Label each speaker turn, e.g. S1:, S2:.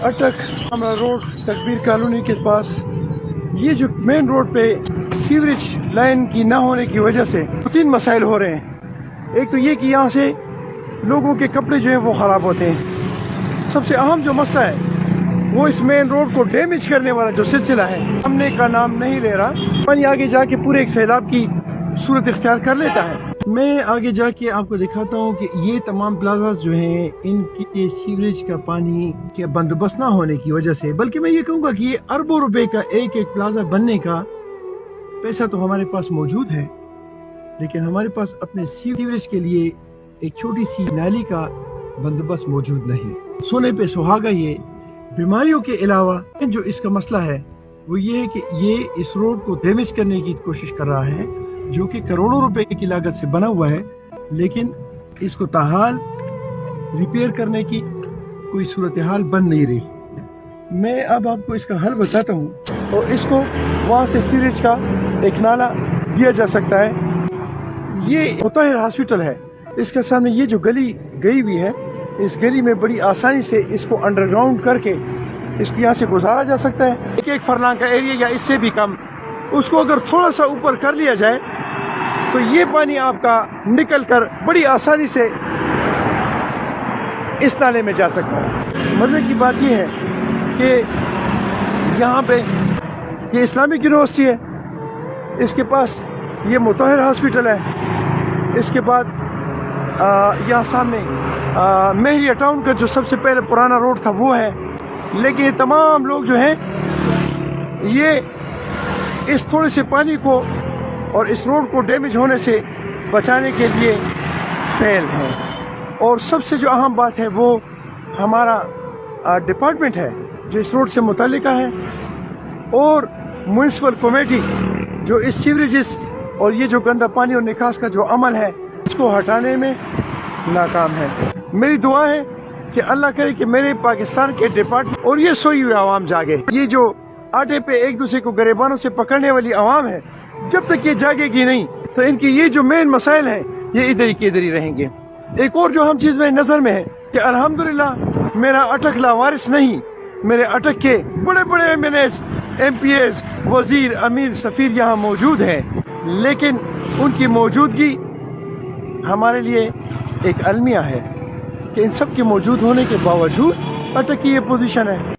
S1: अटक हमरा रोड तकबीर कॉलोनी के पास ये जो मेन रोड पे सीवरेज लाइन की ना होने की वजह से 3 मसाइल हो रहे हैं। एक तो ये कि यहाँ से लोगों के कपड़े जो हैं वो ख़राब होते हैं। सबसे अहम जो मसला है वो इस मेन रोड को डैमेज करने वाला जो सिलसिला है, सामने का नाम नहीं ले रहा। पानी आगे जाके पूरे एक सैलाब की सूरत इख्तियार कर लेता है। मैं आगे जाके आपको दिखाता हूँ कि ये तमाम प्लाजाज जो हैं इनके सीवरेज का पानी के बंदोबस्त ना होने की वजह से, बल्कि मैं ये कहूँगा कि ये अरबों रुपए का एक एक प्लाजा बनने का पैसा तो हमारे पास मौजूद है, लेकिन हमारे पास अपने सीवरेज के लिए एक छोटी सी नाली का बंदोबस्त मौजूद नहीं। सोने पे सुहागा ये बीमारियों के अलावा जो इसका मसला है वो ये है कि ये इस रोड को डैमेज करने की कोशिश कर रहा है, जो कि करोड़ों रुपए की लागत से बना हुआ है, लेकिन इसको ताहाल रिपेयर करने की कोई सूरत हाल बन नहीं रही। मैं अब आपको इसका हल बताता हूँ और इसको वहाँ से सीवरेज का एक नाला दिया जा सकता है। ये मुताहिर हॉस्पिटल है, इसके सामने ये जो गली गई हुई है, इस गली में बड़ी आसानी से इसको अंडरग्राउंड करके इसको यहाँ से गुजारा जा सकता है। एक फरलांग का एरिया या इससे भी कम, उसको अगर थोड़ा सा ऊपर कर लिया जाए तो ये पानी आपका निकल कर बड़ी आसानी से इस नाले में जा सकता है। मजे की बात ये है कि यहाँ पे ये इस्लामिक यूनिवर्सिटी है, इसके पास ये मुताहिर हॉस्पिटल है, इसके बाद यहाँ सामने मेहरिया टाउन का जो सबसे पहले पुराना रोड था वो है। लेकिन ये तमाम लोग जो हैं ये इस थोड़े से पानी को और इस रोड को डैमेज होने से बचाने के लिए फेल हैं। और सबसे जो अहम बात है वो हमारा डिपार्टमेंट है जो इस रोड से मुताल्लिका है, और म्युनिसिपल कमेटी जो इस सीवरेजेस और ये जो गंदा पानी और निकास का जो अमल है उसको हटाने में नाकाम है। मेरी दुआ है कि अल्लाह करे कि मेरे पाकिस्तान के डिपार्टमेंट और ये सोई हुई आवाम जागे। ये जो आटे पे एक दूसरे को गरेबानों से पकड़ने वाली आवाम है, जब तक ये जागेगी नहीं तो इनकी ये जो मेन मसाइल हैं ये इधर ही रहेंगे। एक और जो हम चीज़ मेरी नज़र में है कि अल्हम्दुलिल्लाह मेरा अटक लावारिस नहीं, मेरे अटक के बड़े बड़े MNAs, MPAs, वजीर, अमीर, सफ़ीर यहाँ मौजूद हैं, लेकिन उनकी मौजूदगी हमारे लिए एक अलमिया है कि इन सब के मौजूद होने के बावजूद अटक की ये पोजीशन है।